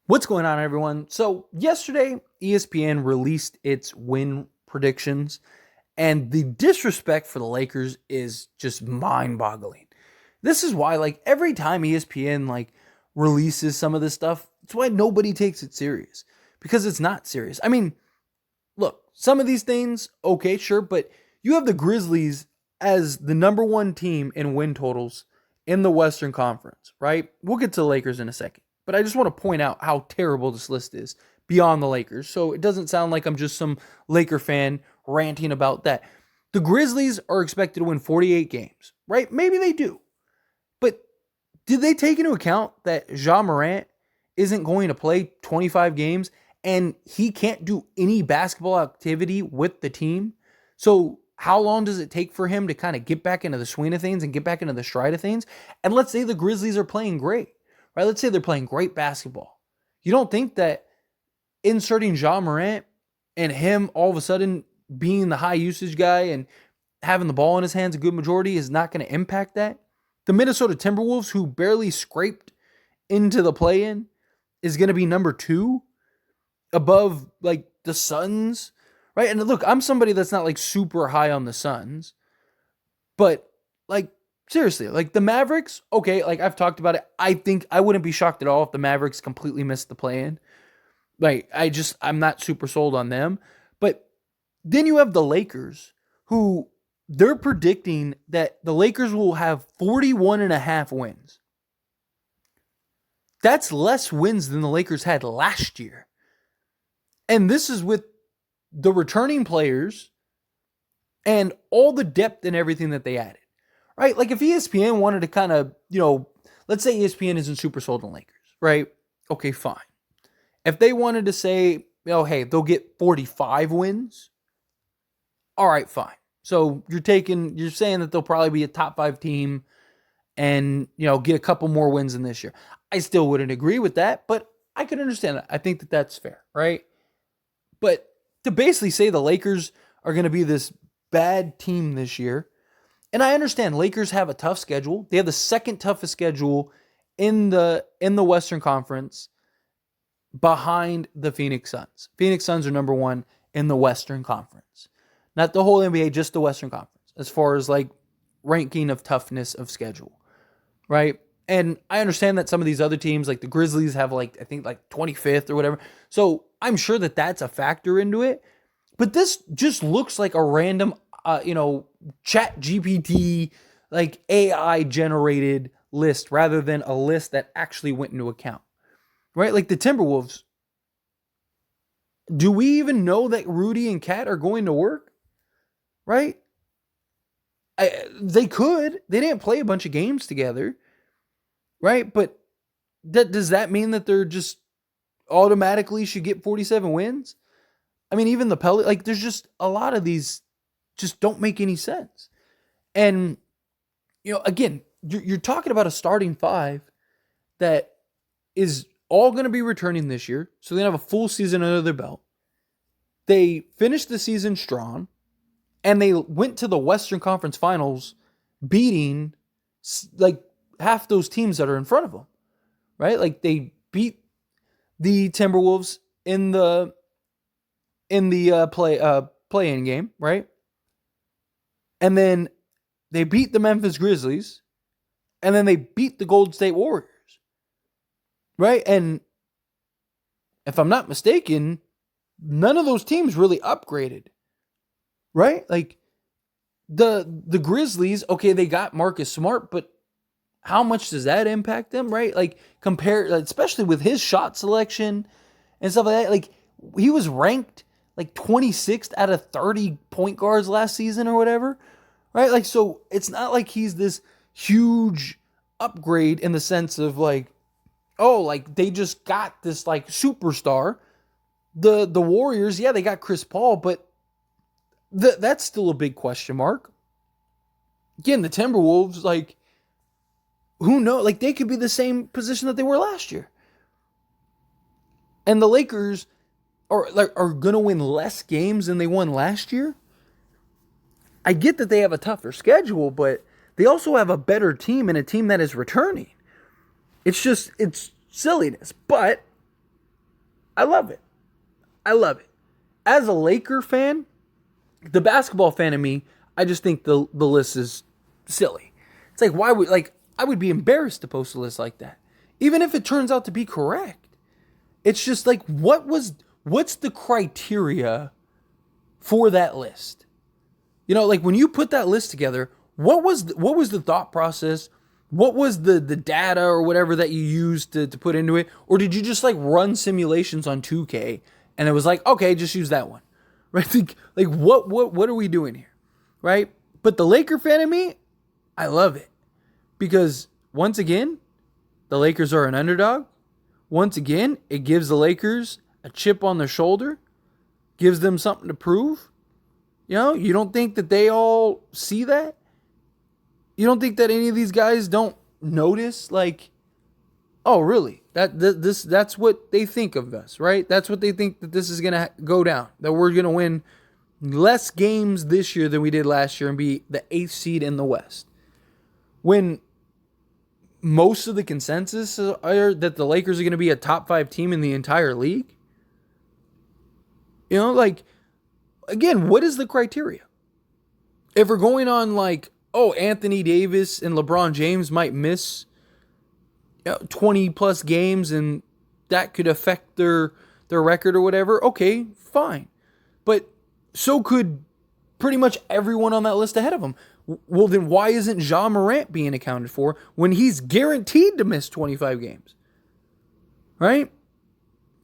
What's going on, everyone? So, yesterday, ESPN released its win predictions, and the disrespect for the Lakers is just mind boggling. This is why, every time ESPN, releases some of this stuff, it's why nobody takes it serious because it's not serious. I mean, look, some of these things, okay, sure, but you have the Grizzlies as the number one team in win totals in the Western Conference, right? We'll get to the Lakers in a second, but I just want to point out how terrible this list is beyond the Lakers. So it doesn't sound like I'm just some Laker fan ranting about that. The Grizzlies are expected to win 48 games, right? Maybe they do. But did they take into account that Ja Morant isn't going to play 25 games and he can't do any basketball activity with the team? So how long does it take for him to kind of get back into the swing of things and get back into the stride of things? And let's say the Grizzlies are playing great, right? Let's say they're playing great basketball. You don't think that inserting Ja Morant and him all of a sudden being the high usage guy and having the ball in his hands a good majority is not going to impact that? The Minnesota Timberwolves, who barely scraped into the play-in, is going to be number 2 above the Suns, right? And look, I'm somebody that's not super high on the Suns, but seriously, the Mavericks, okay, I've talked about it. I think I wouldn't be shocked at all if the Mavericks completely missed the play-in. I'm not super sold on them. But then you have the Lakers, who they're predicting that the Lakers will have 41 and a half wins. That's less wins than the Lakers had last year. And this is with the returning players and all the depth and everything that they added, right? If ESPN wanted to kind of, let's say ESPN isn't super sold on Lakers, right? Okay, fine. If they wanted to say, hey, they'll get 45 wins, all right, fine. So you're saying that they'll probably be a top 5 team and, get a couple more wins than this year. I still wouldn't agree with that, but I could understand that. I think that that's fair, right? But to basically say the Lakers are going to be this bad team this year, and I understand Lakers have a tough schedule. They have the second toughest schedule in the Western Conference behind the Phoenix Suns. Phoenix Suns are number 1 in the Western Conference. Not the whole NBA, just the Western Conference, as far as ranking of toughness of schedule, right? And I understand that some of these other teams, like the Grizzlies, have I think 25th or whatever. So I'm sure that that's a factor into it. But this just looks like a random, Chat GPT, AI generated list rather than a list that actually went into account, right? The Timberwolves. Do we even know that Rudy and Cat are going to work? Right? They could. They didn't play a bunch of games together. Right? But does that mean that they're just automatically should get 47 wins? I mean, even the there's just a lot of these just don't make any sense. And, again, you're talking about a starting 5 that is all going to be returning this year. So they have a full season under their belt. They finished the season strong. And they went to the Western Conference Finals beating half those teams that are in front of them, right? They beat the Timberwolves in the play-in game, right? And then they beat the Memphis Grizzlies, and then they beat the Golden State Warriors, right? And if I'm not mistaken, none of those teams really upgraded. Right? The Grizzlies, okay, they got Marcus Smart, but how much does that impact them, right? Compare, especially with his shot selection and stuff like that. He was ranked 26th out of 30 point guards last season or whatever, right? So it's not like he's this huge upgrade in the sense of they just got this superstar. The Warriors, yeah, they got Chris Paul, but that's still a big question mark. Again, the Timberwolves, who knows? They could be the same position that they were last year. And the Lakers are going to win less games than they won last year. I get that they have a tougher schedule, but they also have a better team and a team that is returning. It's silliness. But I love it. I love it. As a Laker fan, the basketball fan in me, I just think the list is silly. It's like, why would, like, I would be embarrassed to post a list like that, even if it turns out to be correct. It's just like, what's the criteria for that list? You know, like when you put that list together, what was the thought process? What was the data or whatever that you used to put into it? Or did you just like run simulations on 2K and it was like, okay, just use that one, right? Like what are we doing here, right? But the Laker fan in me, I love it because once again, the Lakers are an underdog. Once again, it gives the Lakers a chip on their shoulder, gives them something to prove. You know, you don't think that they all see that? You don't think that any of these guys don't notice, like, oh, really? That's what they think of us, right? That's what they think that this is going to go down, that we're going to win less games this year than we did last year and be the 8th seed in the West. When most of the consensus are that the Lakers are going to be a top 5 team in the entire league. You know, like, again, what is the criteria? If we're going on like, oh, Anthony Davis and LeBron James might miss 20 plus games and that could affect their record or whatever, okay, fine. But so could pretty much everyone on that list ahead of him. Well, then why isn't Ja Morant being accounted for when he's guaranteed to miss 25 games? Right?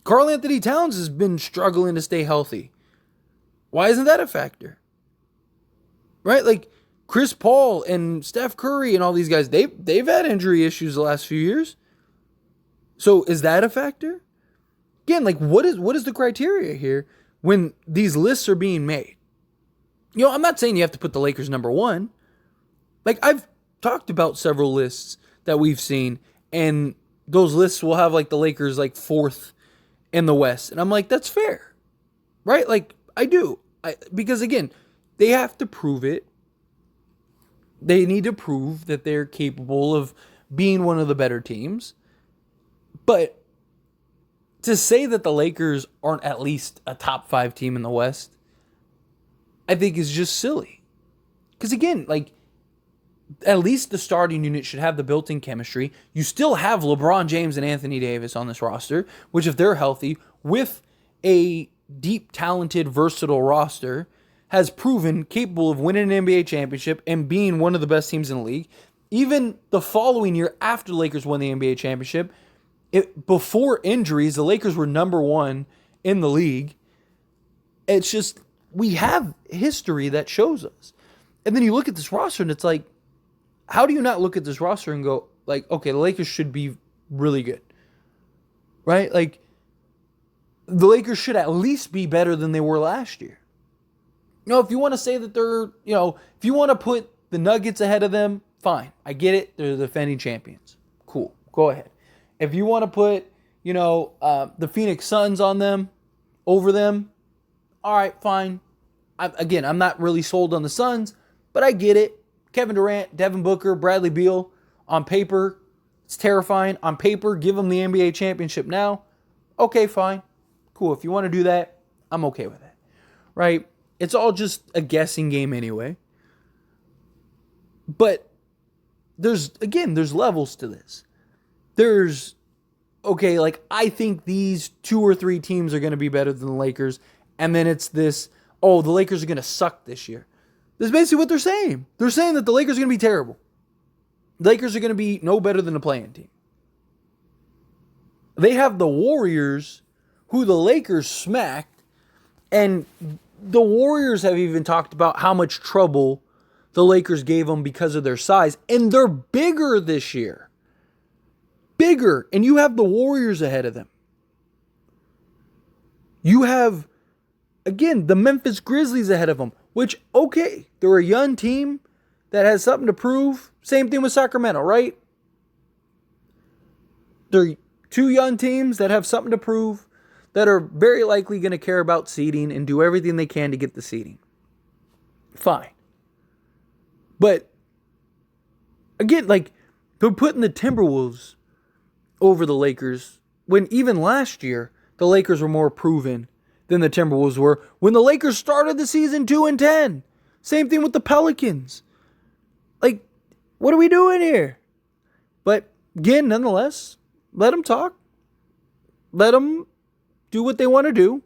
Karl Anthony Towns has been struggling to stay healthy. Why isn't that a factor? Right? Like Chris Paul and Steph Curry and all these guys, they've had injury issues the last few years. So is that a factor? Again, like what is the criteria here when these lists are being made? You know, I'm not saying you have to put the Lakers number 1. Like, I've talked about several lists that we've seen, and those lists will have, like, the Lakers, like, 4th in the West. And I'm like, that's fair. Right? Like, I do. Because, again, they have to prove it. They need to prove that they're capable of being one of the better teams. But to say that the Lakers aren't at least a top 5 team in the West, I think is just silly. Because again, like, at least the starting unit should have the built-in chemistry. You still have LeBron James and Anthony Davis on this roster, which if they're healthy, with a deep, talented, versatile roster, has proven capable of winning an NBA championship and being one of the best teams in the league. Even the following year after the Lakers won the NBA championship, before injuries, the Lakers were number 1 in the league. It's just, we have history that shows us. And then you look at this roster and it's like, how do you not look at this roster and go, like, okay, the Lakers should be really good. Right? Like, the Lakers should at least be better than they were last year. You know, if you want to say that they're, you know, if you want to put the Nuggets ahead of them, fine. I get it. They're the defending champions. Cool. Go ahead. If you want to put, you know, the Phoenix Suns on them, over them, all right, fine. I'm not really sold on the Suns, but I get it. Kevin Durant, Devin Booker, Bradley Beal, on paper, it's terrifying. On paper, give them the NBA championship now. Okay, fine. Cool. If you want to do that, I'm okay with it. Right? It's all just a guessing game anyway. But there's levels to this. There's, okay, like, I think these 2 or 3 teams are going to be better than the Lakers. And then it's this, oh, the Lakers are going to suck this year. That's basically what they're saying. They're saying that the Lakers are going to be terrible. The Lakers are going to be no better than a play-in team. They have the Warriors, who the Lakers smacked. And the Warriors have even talked about how much trouble the Lakers gave them because of their size. And they're bigger this year. Bigger. And you have the Warriors ahead of them. You have, again, the Memphis Grizzlies ahead of them. Which, okay, they're a young team that has something to prove. Same thing with Sacramento, right? They're 2 young teams that have something to prove, that are very likely going to care about seeding and do everything they can to get the seeding. Fine. But, again, like, they're putting the Timberwolves over the Lakers when even last year, the Lakers were more proven than the Timberwolves were when the Lakers started the season 2-10. Same thing with the Pelicans. Like, what are we doing here? But again, nonetheless, let them talk. Let them do what they want to do.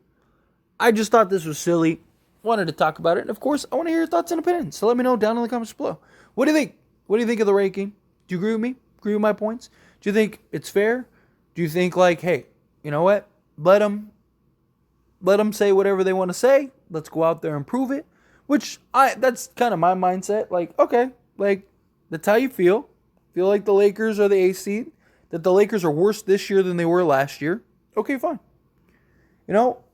I just thought this was silly. Wanted to talk about it. And of course, I want to hear your thoughts and opinions. So let me know down in the comments below. What do you think? What do you think of the ranking? Do you agree with me? Agree with my points? Do you think it's fair? Do you think like, hey, you know what? Let them say whatever they want to say. Let's go out there and prove it. That's kind of my mindset. Like, okay, like that's how you feel. Feel like the Lakers are the eighth seed. That the Lakers are worse this year than they were last year. Okay, fine. You know,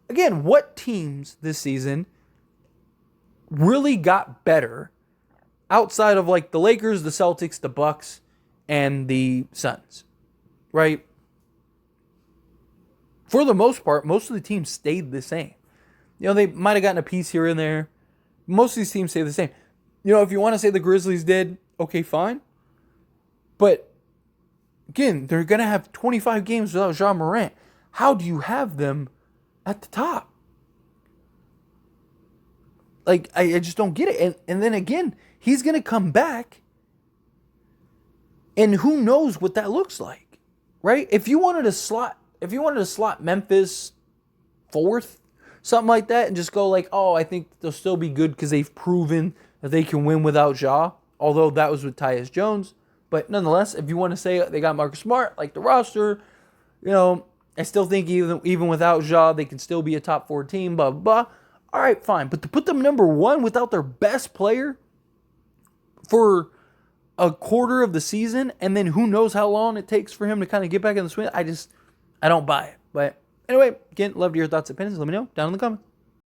again, what teams this season really got better outside of like the Lakers, the Celtics, the Bucks, and the Suns, right? For the most part, most of the teams stayed the same. You know, they might have gotten a piece here and there. Most of these teams stay the same. You know, if you want to say the Grizzlies did, okay, fine. But again, they're going to have 25 games without Ja Morant. How do you have them at the top? Like, I just don't get it. And then again, he's going to come back. And who knows what that looks like, right? If you wanted to slot Memphis fourth, something like that, and just go like, oh, I think they'll still be good because they've proven that they can win without Ja. Although that was with Tyus Jones. But nonetheless, if you want to say they got Marcus Smart, like the roster, you know, I still think even without Ja, they can still be a top 4 team, blah, blah, blah. All right, fine. But to put them number 1 without their best player for a quarter of the season, and then who knows how long it takes for him to kind of get back in the swing, I don't buy it. But anyway, again, love to hear your thoughts and opinions. Let me know down in the comments.